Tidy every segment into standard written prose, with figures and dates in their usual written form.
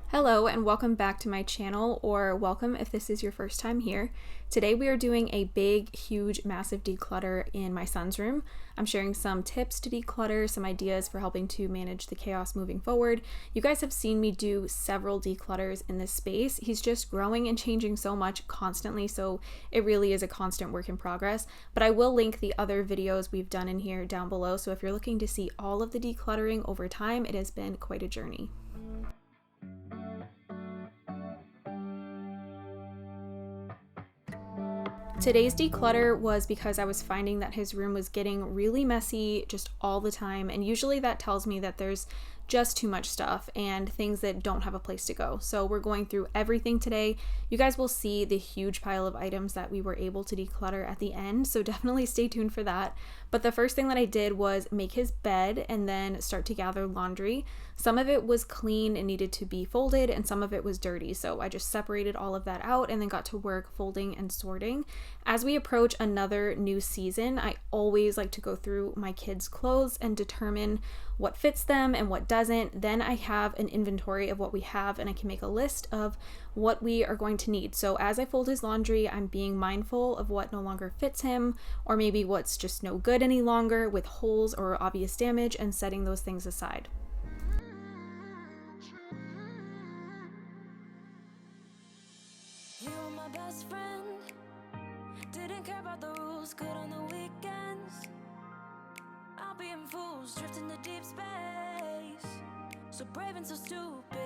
Hello and welcome back to my channel, or welcome if this is your first time here. Today we are doing a big, huge, massive declutter in my son's room. I'm sharing some tips to declutter, some ideas for helping to manage the chaos moving forward. You guys have seen me do several declutters in this space. He's just growing and changing so much constantly, so it really is a constant work in progress. But I will link the other videos we've done in here down below, so if you're looking to see all of the decluttering over time, it has been quite a journey. Today's declutter was because I was finding that his room was getting really messy just all the time, and usually that tells me that there's just too much stuff and things that don't have a place to go. So we're going through everything today. You guys will see the huge pile of items that we were able to declutter at the end, so definitely stay tuned for that. But the first thing that I did was make his bed and then start to gather laundry. Some of it was clean and needed to be folded, and some of it was dirty, so I just separated all of that out and then got to work folding and sorting. As we approach another new season, I always like to go through my kids' clothes and determine what fits them and what doesn't. Then I have an inventory of what we have and I can make a list of what we are going to need. So as I fold his laundry, I'm being mindful of what no longer fits him, or maybe what's just no good any longer with holes or obvious damage, and setting those things aside. You were my best friend, didn't care about the rules, good on the weekends. I'll be in fools, drifting to deep space, so brave and so stupid,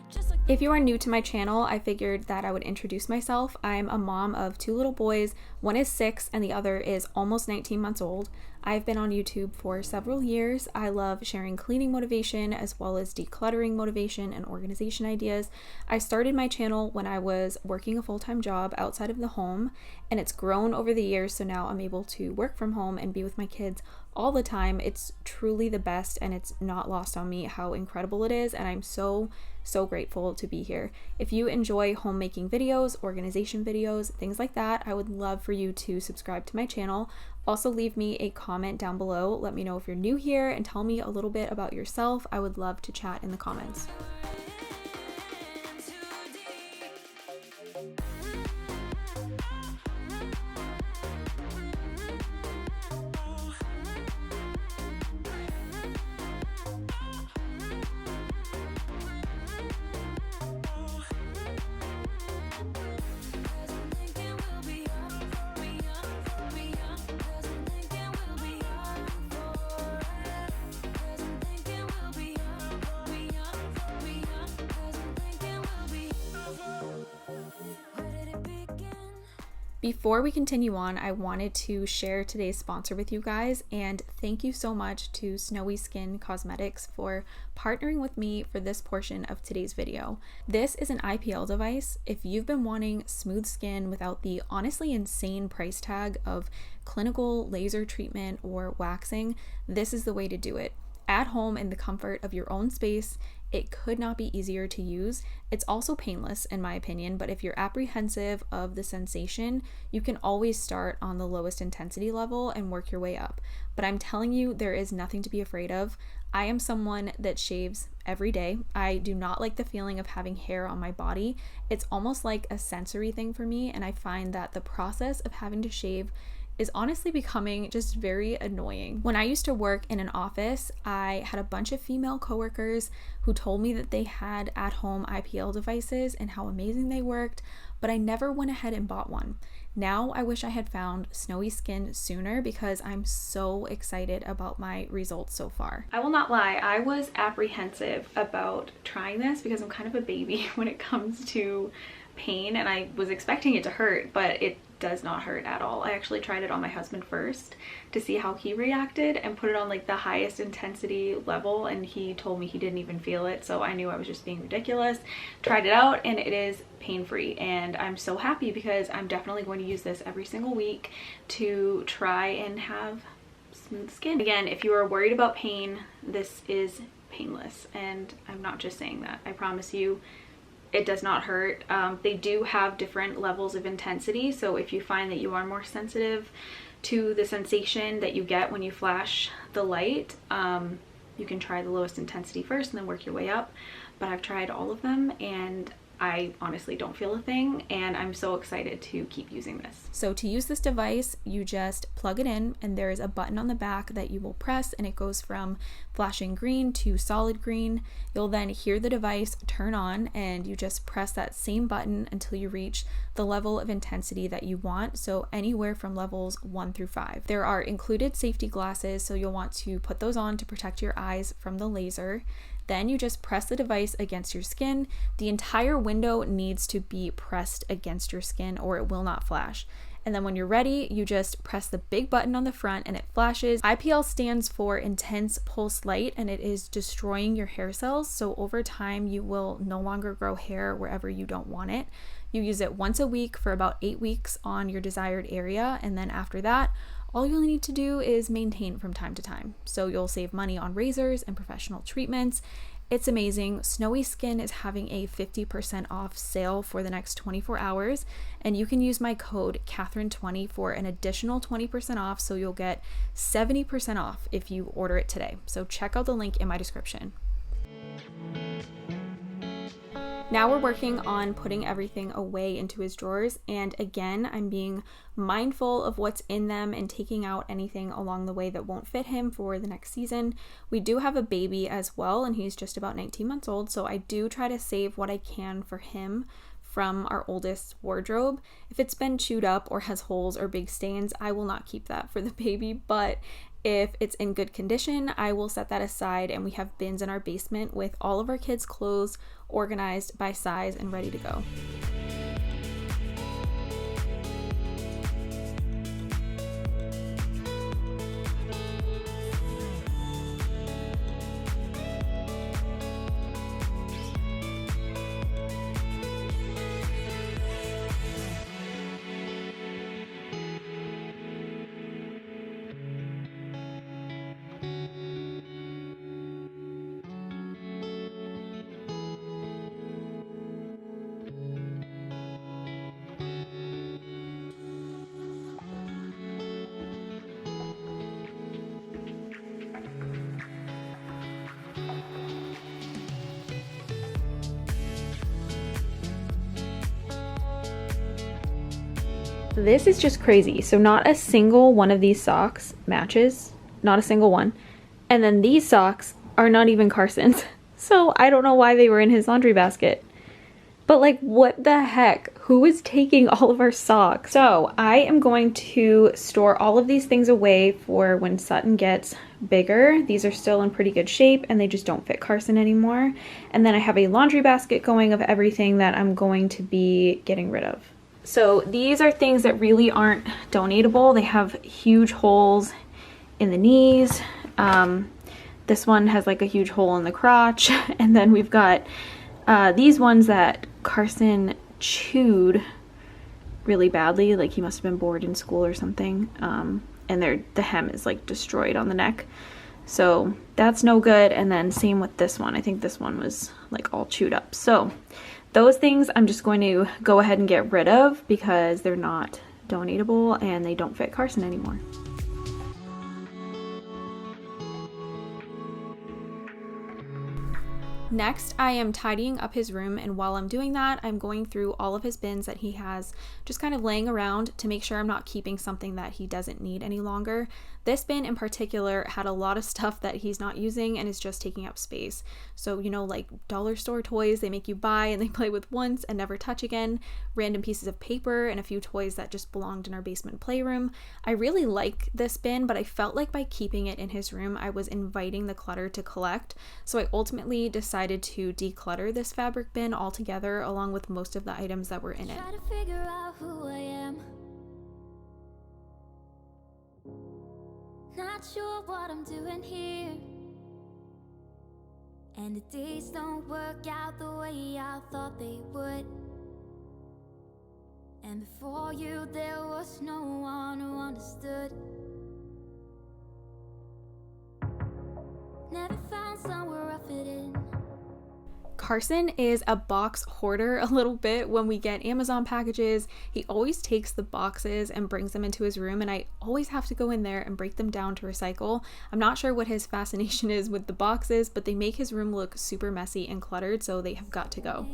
just like. If you are new to my channel, I figured that I would introduce myself. I'm a mom of 2 little boys. One is 6 and the other is almost 19 months old. I've been on YouTube for several years. I love sharing cleaning motivation as well as decluttering motivation and organization ideas. I started my channel when I was working a full-time job outside of the home, and it's grown over the years, so now I'm able to work from home and be with my kids all the time. It's truly the best, and it's not lost on me how incredible it is, and I'm so grateful to be here. If you enjoy homemaking videos, organization videos, things like that, I would love for you to subscribe to my channel. Also, leave me a comment down below. Let me know if you're new here and tell me a little bit about yourself. I would love to chat in the comments. Before we continue on, I wanted to share today's sponsor with you guys, and thank you so much to Snowy Skin Cosmetics for partnering with me for this portion of today's video. This is an IPL device. If you've been wanting smooth skin without the honestly insane price tag of clinical laser treatment or waxing, this is the way to do it. At home in the comfort of your own space. It could not be easier to use. It's also painless in my opinion, but if you're apprehensive of the sensation, you can always start on the lowest intensity level and work your way up. But I'm telling you, there is nothing to be afraid of. I am someone that shaves every day. I do not like the feeling of having hair on my body. It's almost like a sensory thing for me, and I find that the process of having to shave is honestly becoming just very annoying. When I used to work in an office, I had a bunch of female coworkers who told me that they had at-home IPL devices and how amazing they worked, but I never went ahead and bought one. Now I wish I had found Snowy Skin sooner because I'm so excited about my results so far. I will not lie, I was apprehensive about trying this because I'm kind of a baby when it comes to pain, and I was expecting it to hurt, but it does not hurt at all. I actually tried it on my husband first to see how he reacted and put it on like the highest intensity level, and he told me he didn't even feel it, so I knew I was just being ridiculous. Tried it out and it is pain-free, and I'm so happy because I'm definitely going to use this every single week to try and have smooth skin. Again, if you are worried about pain, this is painless, and I'm not just saying that. I promise you it does not hurt. They do have different levels of intensity, so if you find that you are more sensitive to the sensation that you get when you flash the light, You can try the lowest intensity first and then work your way up, but I've tried all of them and I honestly don't feel a thing, and I'm so excited to keep using this. So to use this device, you just plug it in and there is a button on the back that you will press and it goes from flashing green to solid green. You'll then hear the device turn on and you just press that same button until you reach the level of intensity that you want, so anywhere from levels 1 through 5. There are included safety glasses, so you'll want to put those on to protect your eyes from the laser. Then you just press the device against your skin. The entire window needs to be pressed against your skin or it will not flash. And then when you're ready, you just press the big button on the front and it flashes. IPL stands for intense pulse light, and it is destroying your hair cells. So over time, you will no longer grow hair wherever you don't want it. You use it once a week for about 8 weeks on your desired area. And then after that, all you'll need to do is maintain from time to time. So you'll save money on razors and professional treatments. It's amazing. Snowy Skin is having a 50% off sale for the next 24 hours, and you can use my code Catherine20 for an additional 20% off, so you'll get 70% off if you order it today. So check out the link in my description. Now we're working on putting everything away into his drawers, and again, I'm being mindful of what's in them and taking out anything along the way that won't fit him for the next season. We do have a baby as well, and he's just about 19 months old, so I do try to save what I can for him from our oldest wardrobe. If it's been chewed up or has holes or big stains, I will not keep that for the baby, but if it's in good condition, I will set that aside, and we have bins in our basement with all of our kids' clothes organized by size and ready to go. This is just crazy. So not a single one of these socks matches, not a single one. And then these socks are not even Carson's. So I don't know why they were in his laundry basket. But like, what the heck? Who is taking all of our socks? So I am going to store all of these things away for when Sutton gets bigger. These are still in pretty good shape and they just don't fit Carson anymore. And then I have a laundry basket going of everything that I'm going to be getting rid of. So these are things that really aren't donatable. They have huge holes in the knees. This one has like a huge hole in the crotch. And then we've got these ones that Carson chewed really badly. Like he must have been bored in school or something. And the hem is like destroyed on the neck. So that's no good. And then same with this one. I think this one was like all chewed up. So those things I'm just going to go ahead and get rid of because they're not donatable and they don't fit Carson anymore. Next, I am tidying up his room, and while I'm doing that, I'm going through all of his bins that he has just kind of laying around to make sure I'm not keeping something that he doesn't need any longer. This bin in particular had a lot of stuff that he's not using and is just taking up space. So, you know, like dollar store toys they make you buy and they play with once and never touch again, random pieces of paper, and a few toys that just belonged in our basement playroom. I really like this bin, but I felt like by keeping it in his room, I was inviting the clutter to collect. So I ultimately decided to declutter this fabric bin altogether, along with most of the items that were in it. Try to figure out who I am. Not sure what I'm doing here. And the days don't work out the way I thought they would. And before you there was no one who understood. Never found somewhere I fit in. Carson is a box hoarder a little bit. When we get Amazon packages, he always takes the boxes and brings them into his room, and I always have to go in there and break them down to recycle. I'm not sure what his fascination is with the boxes, but they make his room look super messy and cluttered, so they have got to go.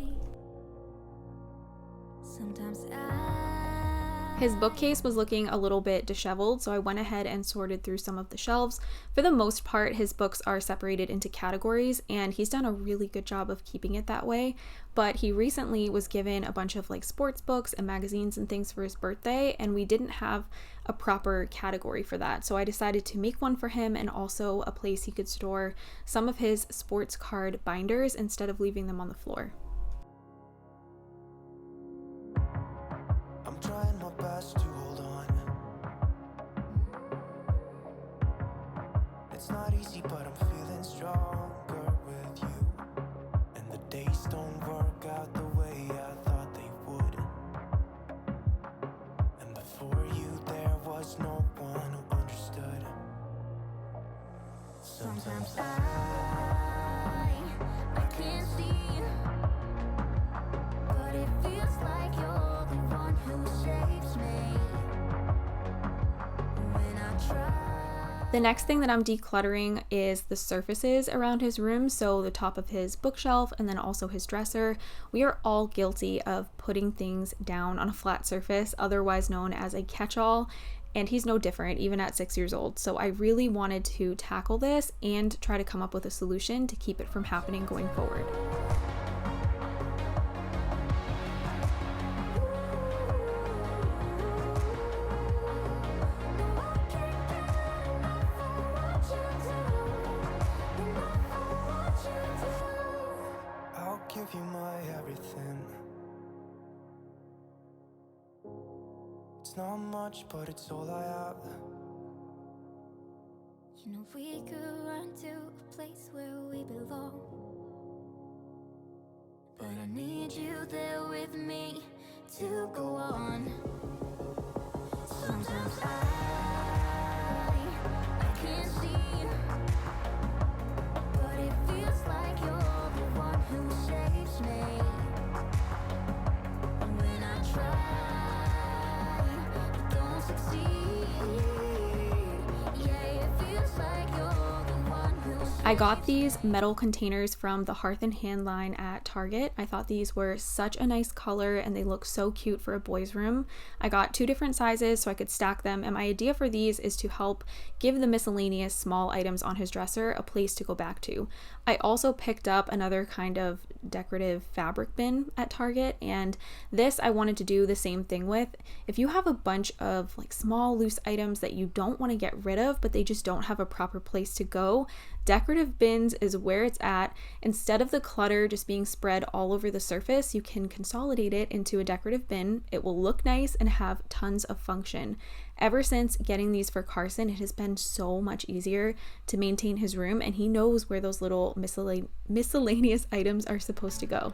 His bookcase was looking a little bit disheveled, so I went ahead and sorted through some of the shelves. For the most part, his books are separated into categories, and he's done a really good job of keeping it that way. But he recently was given a bunch of like sports books and magazines and things for his birthday, and we didn't have a proper category for that. So I decided to make one for him, and also a place he could store some of his sports card binders instead of leaving them on the floor. I'm trying my best to hold on. It's not easy, but I'm feeling stronger with you. And the days don't work out the way I thought they would. And before you, there was no one who understood. Sometimes I can't see, but it feels like you're the one who saves me when I try. The next thing that I'm decluttering is the surfaces around his room, so the top of his bookshelf and then also his dresser. We are all guilty of putting things down on a flat surface, otherwise known as a catch-all, and he's no different, even at 6 years old. So I really wanted to tackle this and try to come up with a solution to keep it from happening going forward. I'll give you my everything. It's not much, but it's all I have. You know we could run to a place where we belong, but I need you there with me to go on. Sometimes I can't see, but it feels like you're the one who saves me when I try, but don't succeed. Yeah, it feels like you're the one who saves I got these metal containers from the Hearth and Hand line at Target. I thought these were such a nice color and they look so cute for a boy's room. I got 2 different sizes so I could stack them, and my idea for these is to help give the miscellaneous small items on his dresser a place to go back to. I also picked up another kind of decorative fabric bin at Target, and this I wanted to do the same thing with. If you have a bunch of like small loose items that you don't want to get rid of but they just don't have a proper place to go, decorative bins is where it's at. Instead of the clutter just being spread all over the surface, you can consolidate it into a decorative bin. It will look nice and have tons of function. Ever since getting these for Carson, it has been so much easier to maintain his room, and he knows where those little miscellaneous items are supposed to go.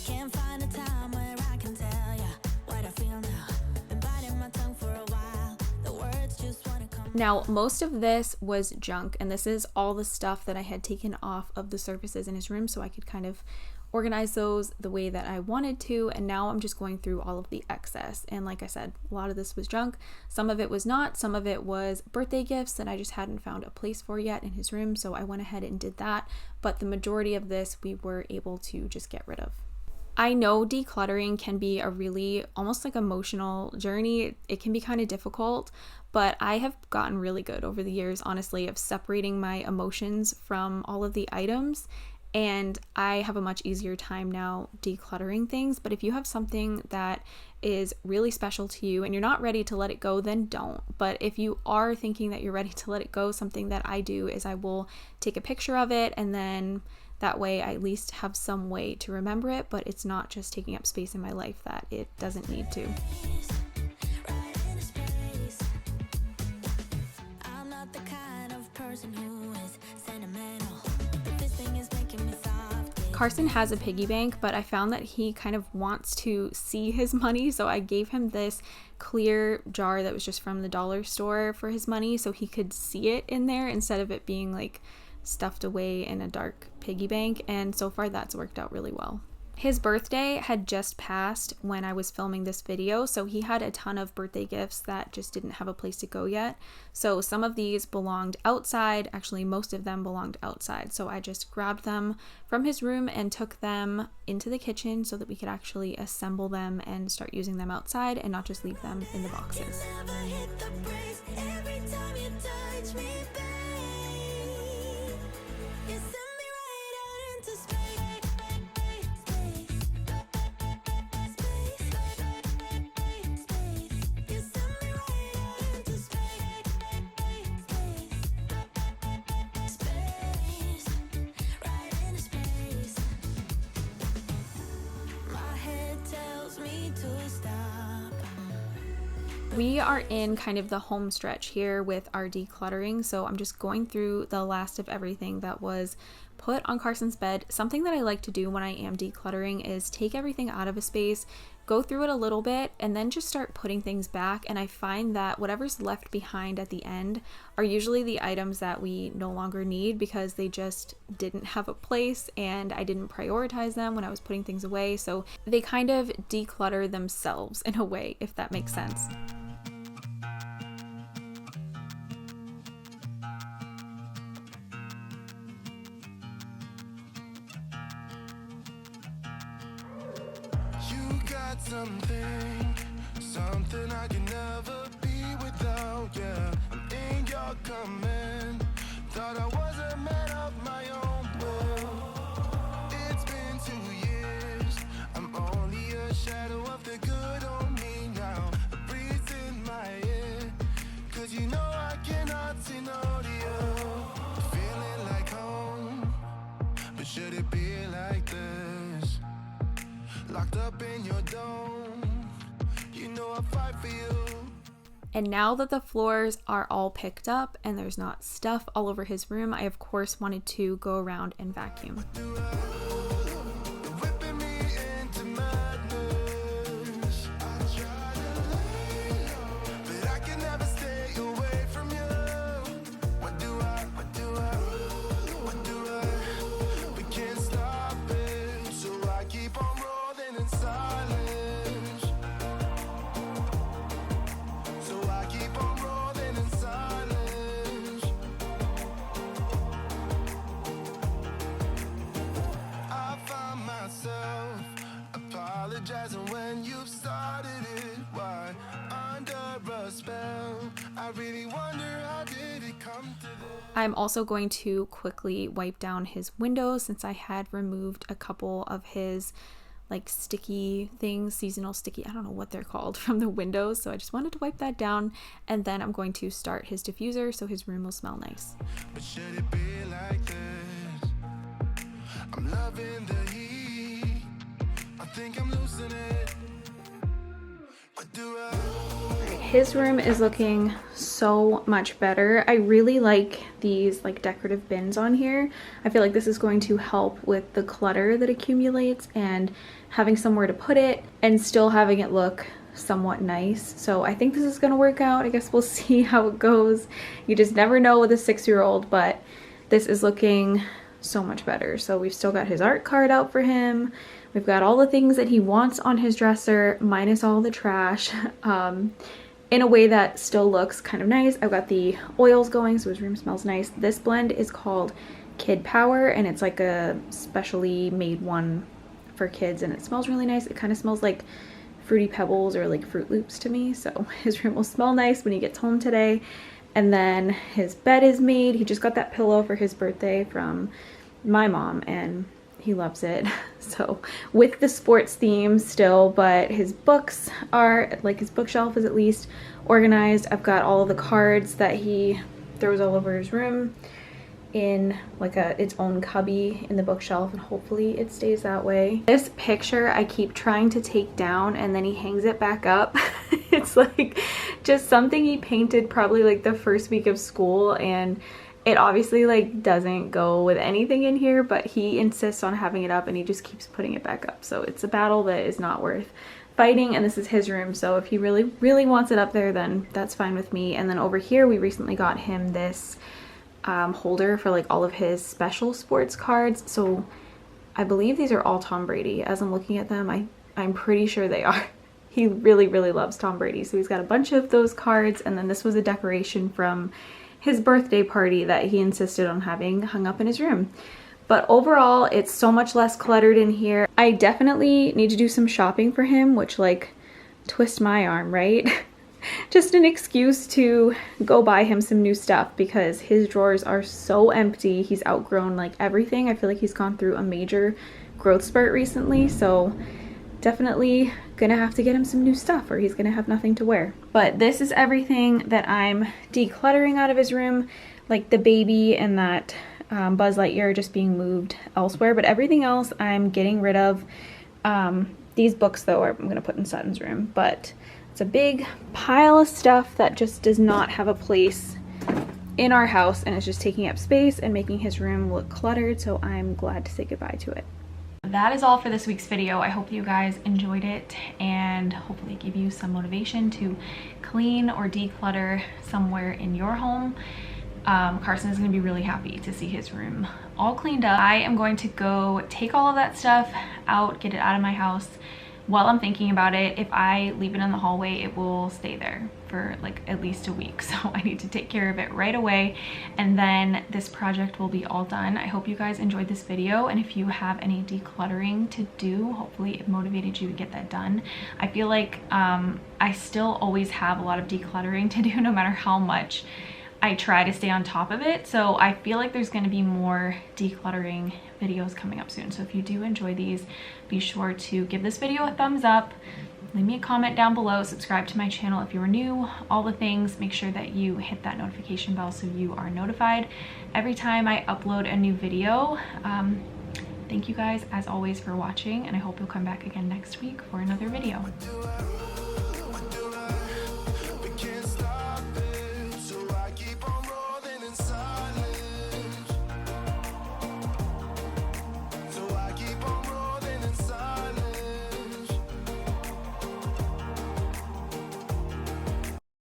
Can't find a time where I can tell ya what I feel now. Been biting my tongue for a while. The words just wanna come. Now, most of this was junk, and this is all the stuff that I had taken off of the surfaces in his room so I could kind of organize those the way that I wanted to, and now I'm just going through all of the excess. And like I said, a lot of this was junk. Some of it was not. Some of it was birthday gifts that I just hadn't found a place for yet in his room, so I went ahead and did that. But the majority of this we were able to just get rid of. I know decluttering can be a really almost like emotional journey. It can be kind of difficult, but I have gotten really good over the years, honestly, of separating my emotions from all of the items. And I have a much easier time now decluttering things. But if you have something that is really special to you and you're not ready to let it go, then don't. But if you are thinking that you're ready to let it go, something that I do is I will take a picture of it, and then that way I at least have some way to remember it, but it's not just taking up space in my life that it doesn't need to. I'm not the kind of person who is sentimental. If this thing is making me soft, Carson has a piggy bank, but I found that he kind of wants to see his money, so I gave him this clear jar that was just from the dollar store for his money so he could see it in there instead of it being like stuffed away in a dark piggy bank, and so far that's worked out really well. His birthday had just passed when I was filming this video, so he had a ton of birthday gifts that just didn't have a place to go yet. So some of these belonged outside, actually most of them belonged outside. So I just grabbed them from his room and took them into the kitchen so that we could actually assemble them and start using them outside and not just leave them in the boxes. We are in kind of the home stretch here with our decluttering, so I'm just going through the last of everything that was put on Carson's bed. Something that I like to do when I am decluttering is take everything out of a space, go through it a little bit, and then just start putting things back. And I find that whatever's left behind at the end are usually the items that we no longer need because they just didn't have a place and I didn't prioritize them when I was putting things away. So they kind of declutter themselves in a way, if that makes sense. Something I can never be without, yeah. I'm in your command. Thought I was a man of my own will. It's been 2 years. I'm only a shadow of the good on me now. A breeze in my ear. Cause you know I cannot say no to you. Feeling like home. But should it be like this? Locked up in your dome. You know I fight for you. And now that the floors are all picked up and there's not stuff all over his room, I of course wanted to go around and vacuum. When you started it, why under a spell? I really wonder how did it come to this? I'm also going to quickly wipe down his windows since I had removed a couple of his like sticky things, seasonal sticky, I don't know what they're called, from the windows. So I just wanted to wipe that down, and then I'm going to start his diffuser so his room will smell nice. But should it be like this? I'm loving the heat. I think I'm losing it. What do I... His room is looking so much better. I really like these like decorative bins on here. I feel like this is going to help with the clutter that accumulates and having somewhere to put it and still having it look somewhat nice. So I think this is going to work out. I guess we'll see how it goes. You just never know with a 6-year-old, but this is looking so much better. So we've still got his art card out for him. We've got all the things that he wants on his dresser, minus all the trash, in a way that still looks kind of nice. I've got the oils going, so his room smells nice. This blend is called Kid Power, and it's like a specially made one for kids, and it smells really nice. It kind of smells like Fruity Pebbles or like Fruit Loops to me, so his room will smell nice when he gets home today. And then his bed is made. He just got that pillow for his birthday from my mom, and he loves it. So with the sports theme still, but his books are, like his bookshelf is at least organized. I've got all of the cards that he throws all over his room in like its own cubby in the bookshelf, and hopefully it stays that way. This picture I keep trying to take down and then he hangs it back up. It's like just something he painted probably like the first week of school, and It obviously like doesn't go with anything in here, but he insists on having it up and he just keeps putting it back up. So it's a battle that is not worth fighting, and this is his room, so if he really wants it up there, then that's fine with me. And then over here we recently got him this holder for like all of his special sports cards. So I believe these are all Tom Brady. As I'm looking at them, I'm pretty sure they are. He really loves Tom Brady, so he's got a bunch of those cards. And then this was a decoration from his birthday party that he insisted on having hung up in his room. But overall, it's so much less cluttered in here. I definitely need to do some shopping for him, which, like, twist my arm, right? Just an excuse to go buy him some new stuff because his drawers are so empty. He's outgrown like everything. I feel like he's gone through a major growth spurt recently, so definitely gonna have to get him some new stuff or he's gonna have nothing to wear. But this is everything that I'm decluttering out of his room, like the baby and that Buzz Lightyear just being moved elsewhere, but everything else I'm getting rid of. These books though I'm gonna put in Sutton's room, but it's a big pile of stuff that just does not have a place in our house and it's just taking up space and making his room look cluttered, so I'm glad to say goodbye to it. That is all for this week's video. I hope you guys enjoyed it and hopefully give you some motivation to clean or declutter somewhere in your home. Carson is going to be really happy to see his room all cleaned up. I am going to go take all of that stuff out, get it out of my house. While I'm thinking about it, if I leave it in the hallway, it will stay there for like at least a week. So I need to take care of it right away. And then this project will be all done. I hope you guys enjoyed this video. And if you have any decluttering to do, hopefully it motivated you to get that done. I feel like I still always have a lot of decluttering to do no matter how much I try to stay on top of it. So I feel like there's going to be more decluttering videos coming up soon. So if you do enjoy these, be sure to give this video a thumbs up, leave me a comment down below, subscribe to my channel if you are new, all the things. Make sure that you hit that notification bell so you are notified every time I upload a new video. Thank you guys as always for watching, and I hope you'll come back again next week for another video.